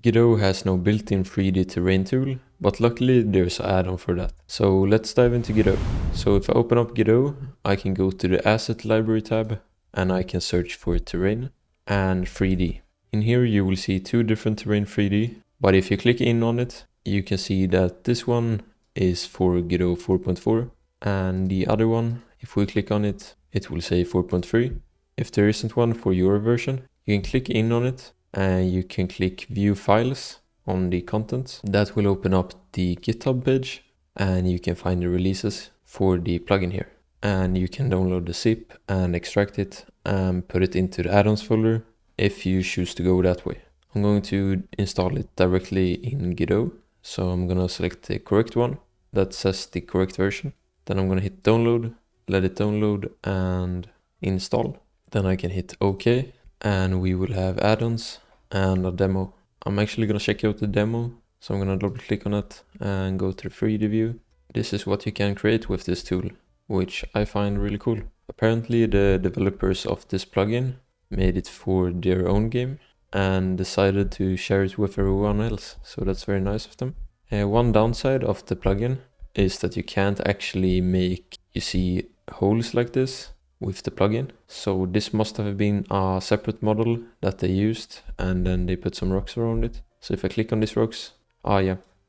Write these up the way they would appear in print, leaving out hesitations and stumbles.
Godot has no built-in 3D terrain tool, but luckily there's an add-on for that. So let's dive into Godot. So if I open up Godot, I can go to the Asset Library tab and I can search for terrain and 3D. In here you will see two different terrain 3D, but if you click in on it, you can see that this one is for Godot 4.4 and the other one, if we click on it, it will say 4.3. If there isn't one for your version, you can click in on it and you can click view files on the content. That will open up the GitHub page and you can find the releases for the plugin here. And you can download the zip and extract it and put it into the add-ons folder if you choose to go that way. I'm going to install it directly in Godot. So I'm going to select the correct one that says the correct version. Then I'm going to hit download, let it download and install. Then I can hit OK and we will have add-ons and a demo. I'm actually going to check out the demo. So I'm going to double click on it and go to the 3D view. This is what you can create with this tool, which I find really cool. Apparently the developers of this plugin made it for their own game and decided to share it with everyone else. So that's very nice of them. One downside of the plugin is that you can't actually make, you see, holes like this with the plugin. So this must have been a separate model that they used and then they put some rocks around it. So if I click on these rocks,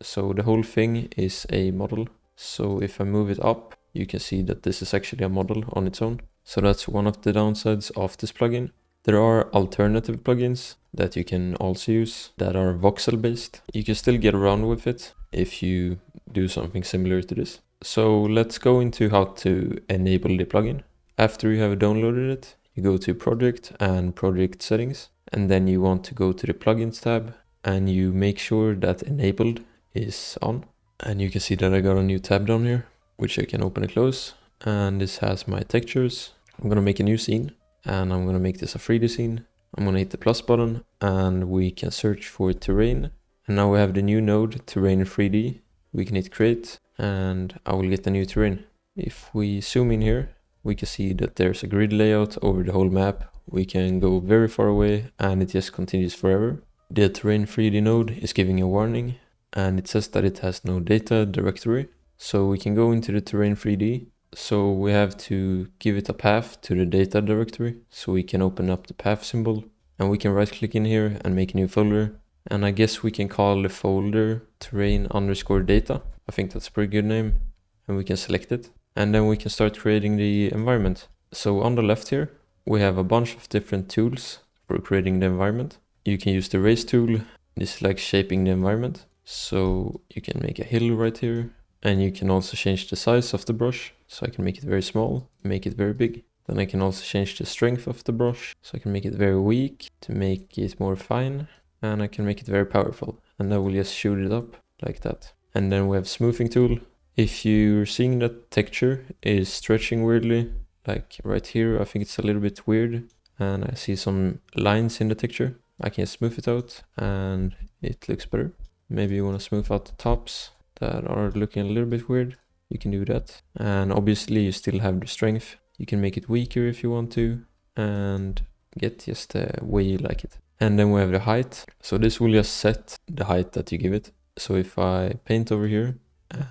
so the whole thing is a model. So if I move it up, you can see that this is actually a model on its own. So that's one of the downsides of this plugin. There are alternative plugins that you can also use that are voxel based. You can still get around with it if you do something similar to this. So let's go into how to enable the plugin. After you have downloaded it, you go to project and project settings, and then you want to go to the plugins tab and you make sure that enabled is on. And you can see that I got a new tab down here, which I can open and close. And this has my textures. I'm going to make a new scene and I'm going to make this a 3D scene. I'm going to hit the plus button and we can search for terrain. And now we have the new node terrain 3D. We can hit create and I will get the new terrain. If we zoom in here, we can see that there's a grid layout over the whole map. We can go very far away and it just continues forever. The terrain 3D node is giving a warning and it says that it has no data directory. So we can go into the terrain 3D. So we have to give it a path to the data directory. So we can open up the path symbol and we can right click in here and make a new folder. And I guess we can call the folder terrain_data. I think that's a pretty good name. And we can select it. And then we can start creating the environment. So on the left here, we have a bunch of different tools for creating the environment. You can use the raise tool. This is like shaping the environment. So you can make a hill right here. And you can also change the size of the brush. So I can make it very small, make it very big. Then I can also change the strength of the brush. So I can make it very weak to make it more fine. And I can make it very powerful. And I will just shoot it up like that. And then we have smoothing tool. If you're seeing that texture is stretching weirdly, like right here, I think it's a little bit weird. And I see some lines in the texture. I can smooth it out and it looks better. Maybe you want to smooth out the tops that are looking a little bit weird. You can do that. And obviously you still have the strength. You can make it weaker if you want to and get just the way you like it. And then we have the height. So this will just set the height that you give it. So if I paint over here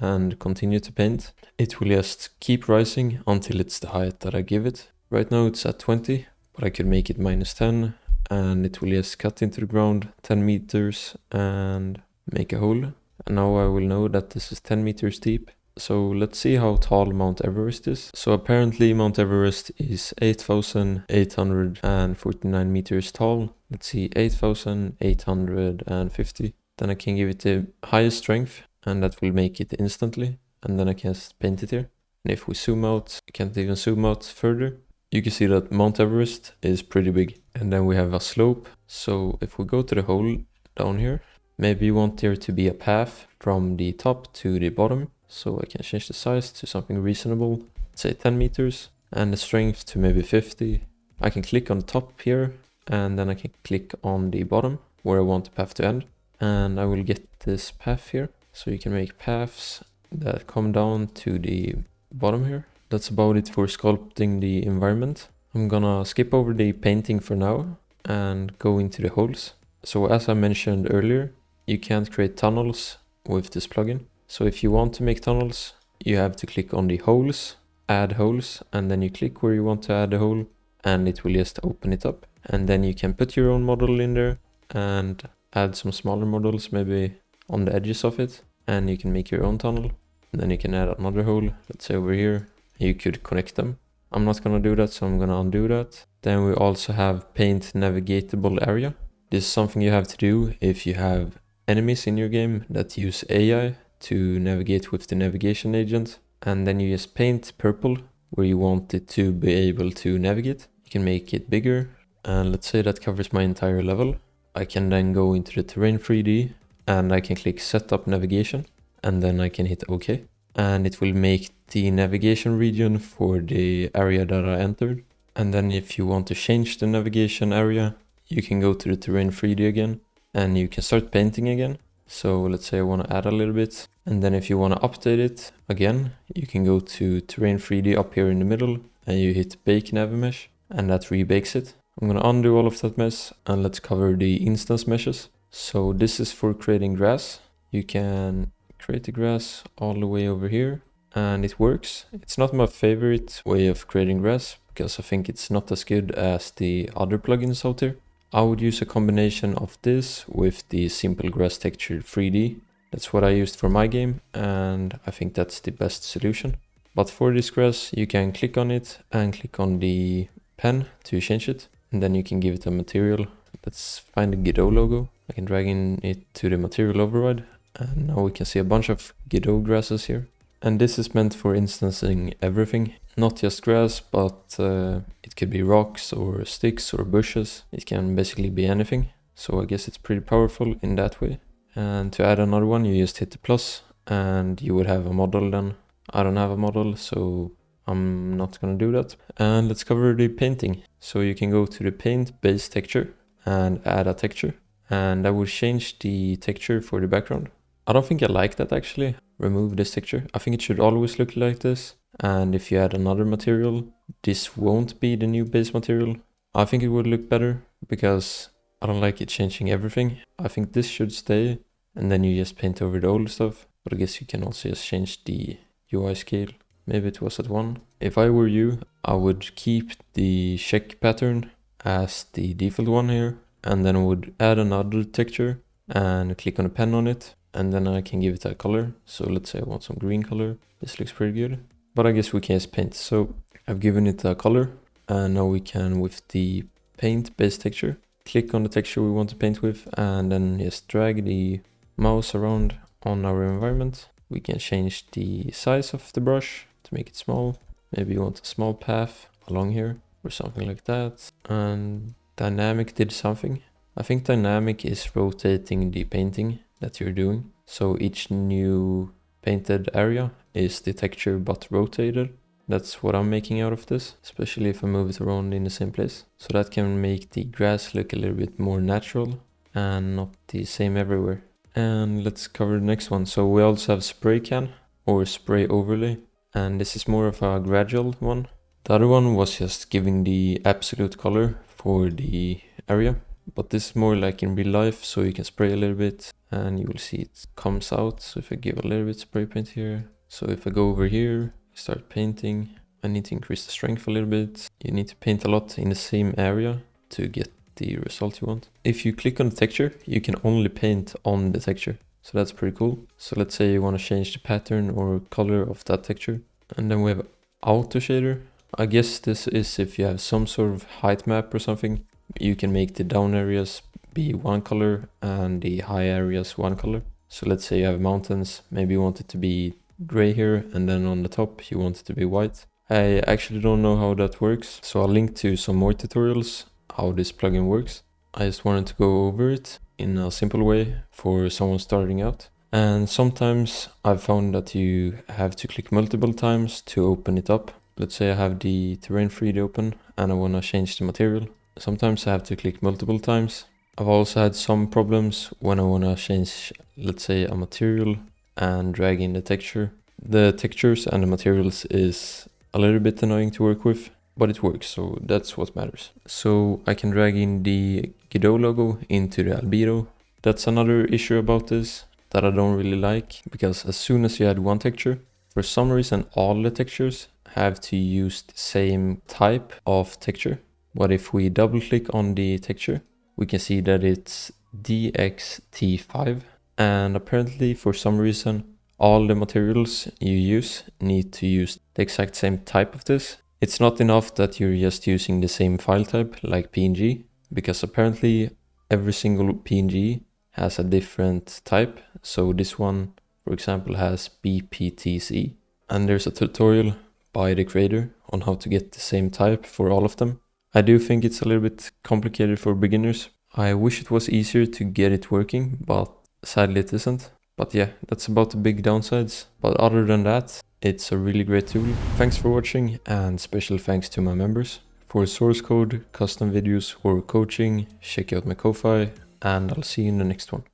and continue to paint, it will just keep rising until it's the height that I give it. Right now it's at 20, but I could make it -10 and it will just cut into the ground 10 meters and make a hole. And now I will know that this is 10 meters deep. So let's see how tall Mount Everest is. So apparently Mount Everest is 8,849 meters tall. Let's see, 8,850. Then I can give it the highest strength and that will make it instantly. And then I can just paint it here. And if we zoom out, I can't even zoom out further. You can see that Mount Everest is pretty big. And then we have a slope. So if we go to the hole down here, maybe you want there to be a path from the top to the bottom. So I can change the size to something reasonable, let's say 10 meters, and the strength to maybe 50. I can click on the top here, and then I can click on the bottom where I want the path to end. And I will get this path here. So you can make paths that come down to the bottom here. That's about it for sculpting the environment. I'm gonna skip over the painting for now and go into the holes. So as I mentioned earlier, you can't create tunnels with this plugin. So if you want to make tunnels, you have to click on the holes, add holes, and then you click where you want to add a hole, and it will just open it up. And then you can put your own model in there and add some smaller models maybe on the edges of it, and you can make your own tunnel. And then you can add another hole, let's say over here. You could connect them. I'm not gonna do that, so I'm gonna undo that. Then we also have paint navigatable area. This is something you have to do if you have enemies in your game that use AI to navigate with the navigation agent. And then you just paint purple where you want it to be able to navigate. You can make it bigger, and let's say that covers my entire level. I can then go into the terrain 3D and I can click setup navigation, and then I can hit OK. And it will make the navigation region for the area that I entered. And then if you want to change the navigation area, you can go to the terrain 3D again and you can start painting again. So let's say I want to add a little bit, and then if you want to update it again, you can go to terrain 3D up here in the middle and you hit bake nav mesh, and that rebakes it. I'm going to undo all of that mess, and let's cover the instance meshes. So this is for creating grass. You can create the grass all the way over here, and it works. It's not my favorite way of creating grass because I think it's not as good as the other plugins out there. I would use a combination of this with the simple grass texture 3D. That's what I used for my game, and I think that's the best solution. But for this grass, you can click on it and click on the pen to change it, and then you can give it a material. Let's find the Godot logo. I can drag in it to the material override, and now we can see a bunch of Godot grasses here. And this is meant for instancing everything, not just grass, but it could be rocks or sticks or bushes. It can basically be anything. So I guess it's pretty powerful in that way. And to add another one, you just hit the plus and you would have a model then. I don't have a model, so I'm not gonna do that. And let's cover the painting. So you can go to the paint base texture and add a texture. And I will change the texture for the background. I don't think I like that actually. Remove this texture. I think it should always look like this. And if you add another material, this won't be the new base material. I think it would look better because I don't like it changing everything. I think this should stay, and then you just paint over the old stuff. But I guess you can also just change the UI scale. Maybe it was at 1. If I were you, I would keep the check pattern as the default one here, and then I would add another texture and click on a pen on it. And then I can give it a color. So let's say I want some green color. This looks pretty good. But I guess we can just paint. So I've given it a color. And now we can, with the paint base texture, click on the texture we want to paint with. And then just drag the mouse around on our environment. We can change the size of the brush to make it small. Maybe you want a small path along here or something like that. And dynamic did something. I think dynamic is rotating the painting that you're doing. So each new painted area is the texture but rotated. That's what I'm making out of this, especially if I move it around in the same place. So that can make the grass look a little bit more natural and not the same everywhere. And let's cover the next one. So we also have spray can or spray overlay, and this is more of a gradual one. The other one was just giving the absolute color for the area, but this is more like in real life, so you can spray a little bit and you will see it comes out. So if I give a little bit spray paint here, so if I go over here, start painting, I need to increase the strength a little bit. You need to paint a lot in the same area to get the result you want. If you click on the texture, you can only paint on the texture. So that's pretty cool. So let's say you want to change the pattern or color of that texture. And then we have auto shader. I guess this is if you have some sort of height map or something. You can make the down areas be one color and the high areas one color. So let's say you have mountains, maybe you want it to be gray here, and then on the top you want it to be white. I actually don't know how that works, so I'll link to some more tutorials how this plugin works. I just wanted to go over it in a simple way for someone starting out. And sometimes I've found that you have to click multiple times to open it up. Let's say I have the terrain 3D open and I want to change the material. Sometimes I have to click multiple times. I've also had some problems when I want to change, let's say, a material and drag in the texture. The textures and the materials is a little bit annoying to work with. but it works, so that's what matters. So I can drag in the Godot logo into the albedo. That's another issue about this that I don't really like, because as soon as you add one texture, for some reason all the textures have to use the same type of texture. But if we double click on the texture, we can see that it's DXT5, and apparently for some reason all the materials you use need to use the exact same type of this. It's not enough that you're just using the same file type like PNG, because apparently every single PNG has a different type. So this one, for example, has BPTC, and there's a tutorial by the creator on how to get the same type for all of them. I do think it's a little bit complicated for beginners. I wish it was easier to get it working, but sadly it isn't. But yeah, that's about the big downsides. But other than that, it's a really great tool. Thanks for watching, and special thanks to my members. For source code, custom videos, or coaching, check out my Ko-Fi, and I'll see you in the next one.